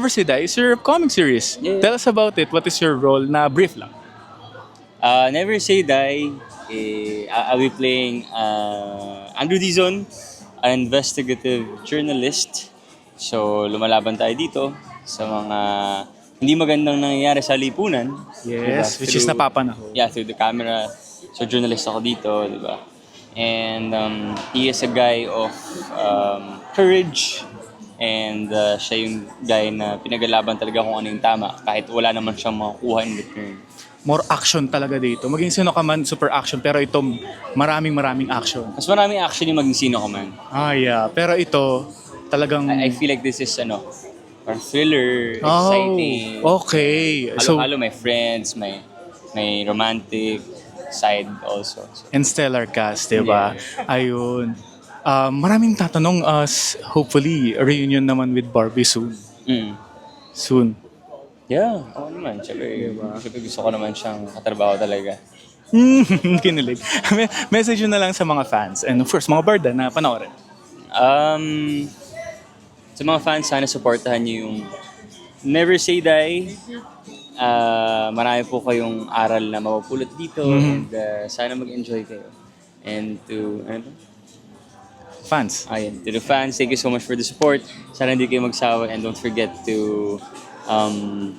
Never Say Die is your comic series. Yeah. Tell us about it. What is your role? Na brief lang. Never Say Die, I'll be playing Andrew Dizon, an investigative journalist. So, lumalaban tayo dito sa mga hindi magandang nangyayari sa lipunan. Yes, which is napapanahon. Yeah, through the camera. So, journalist ako dito, di ba? And he is a guy of courage. And siya yung guy na pinagalaban talaga kung ano yung tama kahit wala naman siyang makukuha in return. More action talaga dito. Maging sino ka man, super action. Pero ito, maraming action. Mas maraming actually maging sino ka man. Ah, yeah. Pero ito, talagang... I feel like this is parang thriller, exciting. Oh, okay. Halo-halo, may friends, may romantic side also. So, And stellar cast, diba? Ayun. Maraming tatanong, hopefully, a reunion naman with Barbie soon. Soon. Yeah, ako naman. Siyempre gusto ko naman siyang katrabaho talaga. Kinilig. Message yun na lang sa mga fans. And of course, mga barda na panoorin. Sa mga fans, sana supportahan niyo yung Never Say Die. Marami po kayong aral na mapupulot dito. And sana mag-enjoy kayo. And to, Fans. Ayun, to the fans, thank you so much for the support. Sana hindi kayo magsawa and don't forget to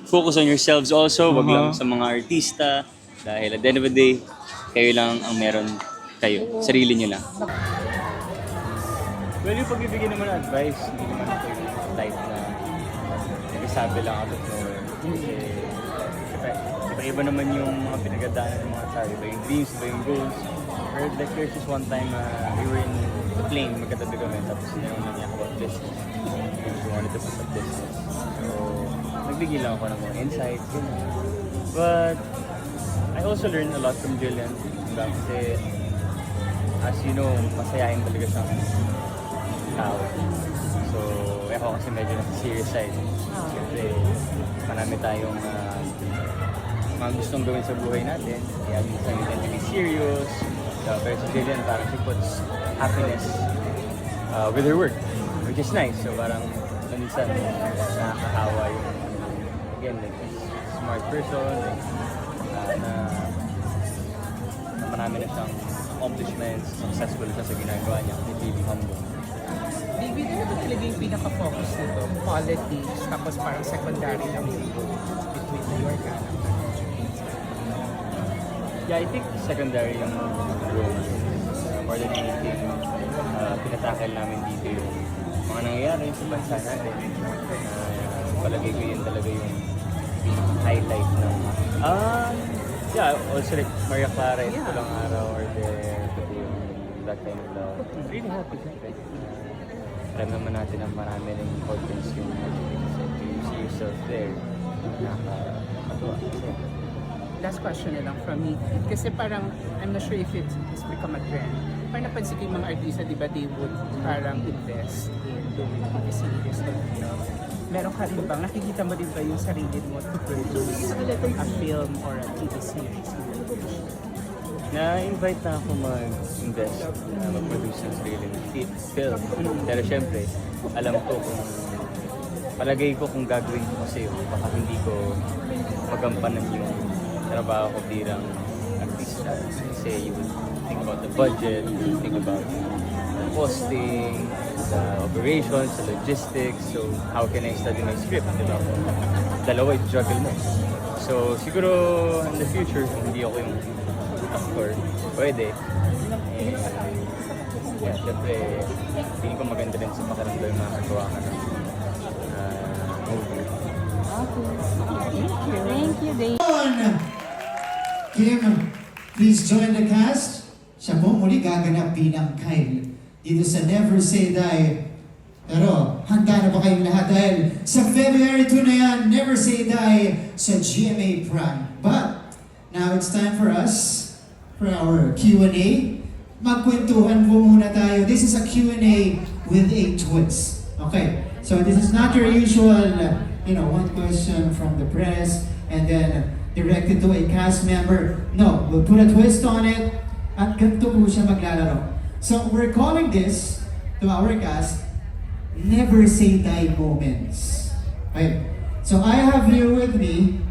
focus on yourselves also. Wag lang sa mga artista. Dahil at the end of the day, kayo lang ang meron kayo. Sarili nyo lang. Well, yung pagbibigay naman ng advice, hindi naman ako yung type na nagsasabi lang out of nowhere. Kasi iba naman yung mga pinagdaanan ng mga tao. Iba yung dreams, iba yung goals. Or like there's just one time we were in the plane, magkatabi kami, tapos sinanong niya ako about business. We wanted to put up business. So, nagbigay lang ako ng mga insights. But, I also learned a lot from Jillian. Diba? Kasi, as you know, masayahin talaga siyang tao. So, ako kasi medyo nasa serious side. Siyempre, marami tayong mga gustong gawin sa buhay natin. Kaya minsan we tend to be serious. Pero si Jillian, parang she puts happiness with her work, which is nice. So parang minsan nakakahawa yung, again, like smart person, na marami na siyang accomplishments, successful siya sa ginagawa niya, really humble. David, ano ba talaga yung pinaka-focus nito? Politics, tapos parang secondary lang yung between New York and Yeah, I think secondary yung role. More than anything, pinatakal namin dito yung mga nangyayari sa bansa natin. Palagay ko yun talaga yung highlight ng... yeah, also like Maria Clara, ito lang araw or there, pati yung that kind of love. I'm really happy siyempre. Alam naman natin na marami rin audience yung you see yourself there. Nakakatuwa. last question na lang from me. Kasi parang, I'm not sure if it's become a trend. Parang napansin ko yung mga artista, di ba, they would parang invest in doing a series. Meron ka rin bang, nakikita mo din ba yung sarili mo to produce a film or a TV series? Na-invite na ako mag-invest, mag-produce ng sarili ng film. Pero syempre, alam ko kung palagay ko kung gagawin ko kasi yun, baka hindi ko magampanan yung trabaho ko bilang artista. Kasi you would think about the budget, you think about the costing, the operations, the logistics. So, how can I study my script? Diba? Dalawa, i-juggle mo. So, siguro in the future, kung hindi ako yung actor, pwede. And, yeah, syempre, feeling ko maganda rin sa pakiramdam yung mga nagawa ka ng movie. Thank you, Dave. Kim, please join the cast. Siya po muli gaganap bilang Kyle dito sa Never Say Die. Pero handa na ba kayong lahat dahil sa February 2 na yan, Never Say Die sa GMA Prime. But now it's time for us for our Q&A. Magkwentuhan po muna tayo. This is a Q&A with a twist. Okay, so this is not your usual, one question from the press and then directed to a cast member. No, we'll put a twist on it at ganito po siya maglalaro. So we're calling this, to our cast, Never Say Die Moments. Okay, So I have here with me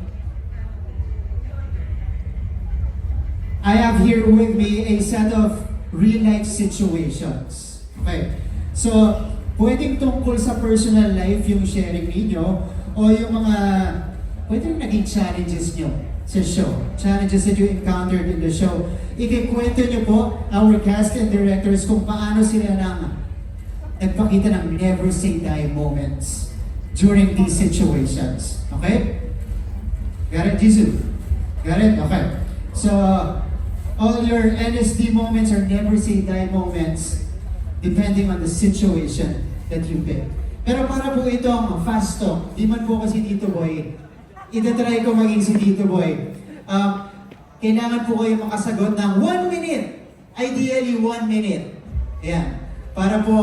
a set of real-life situations. Okay. So, pwedeng tungkol sa personal life yung sharing ninyo o yung mga pwedeng naging challenges nyo sa show. Challenges that you encountered in the show. Ikikwento nyo po, our cast and directors, kung paano sila nagpakita ng never say die moments during these situations. Okay? Got it, Jisoo? Got it? Okay. So, all your LSD moments or never say die moments depending on the situation that you pick. Pero para po itong fast talk, di man po kasi Tito Boy, itatry ko maging si Tito Boy. Kailangan po kayo makasagot ng 1 minute. Ideally, 1 minute. Ayan. Para po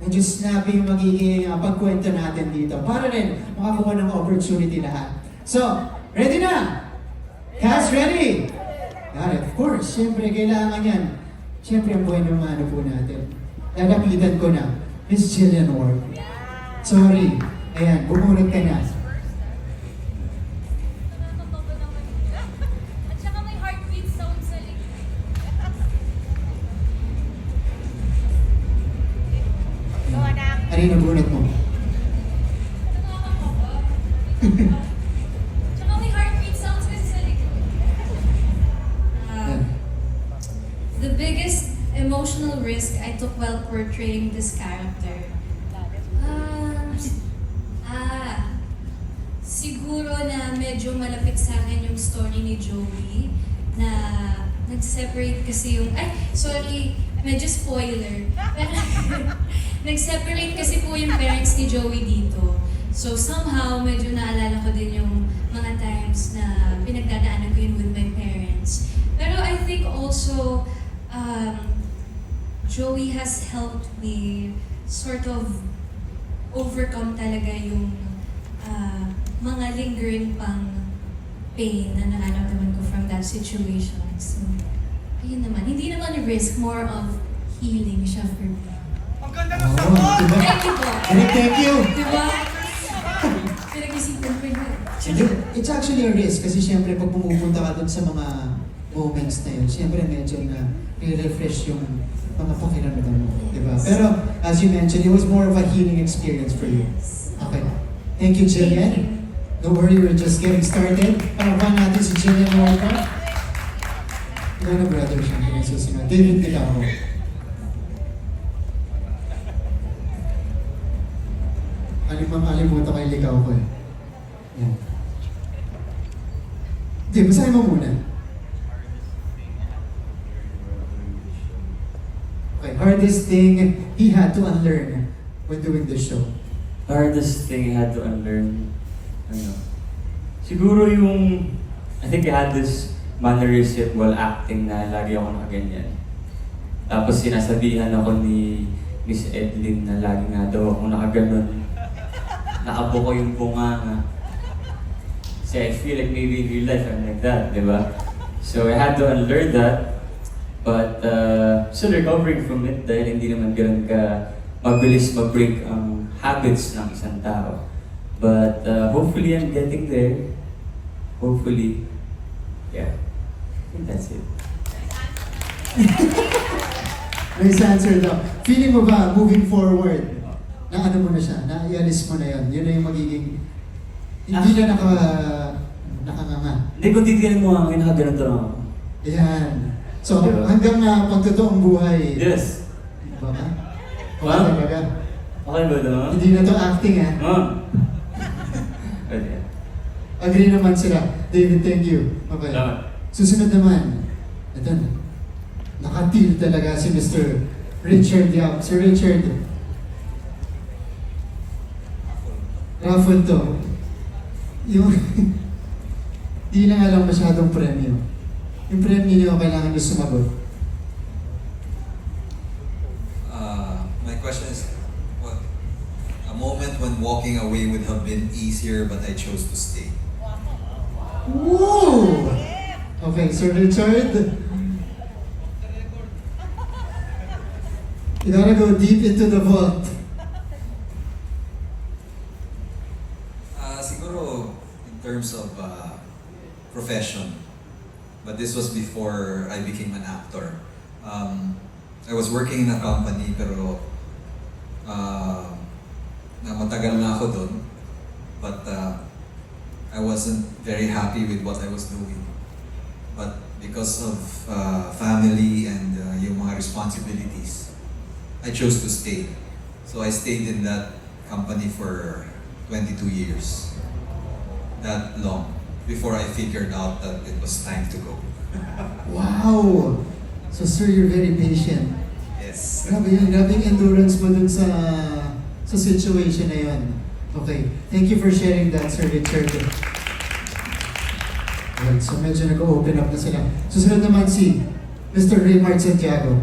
medyo snappy yung magiging pagkwento natin dito. Para rin makakuha ng opportunity lahat. So, ready na? Cast ready? Got it. Of course, siyempre kailangan yan. Siyempre ang buhay ng mano po natin. Lalapitan ko na, Miss Jillian Ward. Sorry. Ayan, bumulot ka na. At saka may heartbeat sound sa likod. Ano yung nabunot mo? Tsaka may heartbeat sounds kasi sa likod. The biggest emotional risk I took while portraying this character. Siguro na medyo malapit sa akin yung story ni Joey na nag-separate kasi medyo spoiler. Pero nag-separate kasi po yung parents ni Joey dito. So somehow, medyo naalala ko din yung mga times na pinagdadaanan ko yun with my parents. Pero I think also, Joey has helped me sort of overcome talaga yung mga lingering pang pain na nararamdaman ko from that situation. So, ayun naman. Hindi naman risk, more of healing siya for me. Oh, diba? Thank you po. Thank you. Diba? Pinag-isipan ko yun. It's actually a risk kasi siyempre pag pumupunta ka dun sa mga moments na yun, siyempre medyo na refresh yung mga pakiramdam mo, di ba? Pero as you mentioned, it was more of a healing experience for you. Okay. Thank you, Jillian. Thank you. Don't worry, we're just getting started. Parapan natin si Jillian Walker. Ikaw na brother siya, hindi susunod. David Nicamo. Alimutan ko yung ligaw ko eh. Yan. Hindi, basahin mo muna. Okay, hardest thing he had to unlearn when doing the show. Hardest thing I had to unlearn, ano, siguro yung, I think I had this mannerism while acting na lagi ako nakaganyan. Tapos sinasabihan ako ni Miss Edlin na lagi nga daw ako nakaganon. Nakabuko yung bunganga. Kasi I feel like maybe in real life I'm like that, di ba? So I had to unlearn that. But still recovering from it dahil hindi naman ganun ka mabilis mag-break ang habits ng isang tao. But hopefully I'm getting there. Hopefully. Yeah. I think that's it. Nice answer daw. Feeling mo ba, moving forward, na ano mo na siya, na i-alis mo na yun, yun na yung magiging, hindi na nakanganga. Hindi, kung titignan mo nga, nakaganon to ako. Ayan. So, Diba? hanggang pagtotoong buhay. Yes. Ba ba? Wow. Okay talaga. Okay ba ito? Hindi na to acting eh. Pwede. Agree naman sila. David, thank you. Okay. Salamat. Susunod naman. Ito na. Nakatil talaga si Mr. Richard Yap. Sir Richard. Raffle to. Yung di na nga lang masyadong premyo. Yung premyo niyo kailangan niyo sumagot. My question is, what a moment when walking away would have been easier, but I chose to stay. Woo! Okay, Sir Richard. You gotta go deep into the vault. Siguro, in terms of profession, but this was before I became an actor. I was working in a company pero na matagal na ako doon, but I wasn't very happy with what I was doing. But because of family and yung mga responsibilities, I chose to stay. So I stayed in that company for 22 years. That long. Before I figured out that it was time to go. Wow! So sir, you're very patient. Yes. Grabe yun, grabe yung endurance mo dun sa situation na yun. Okay, thank you for sharing that, Sir Richard. Right, so medyo nag-open up na sila. Susunod naman si Mr. Raymart Santiago.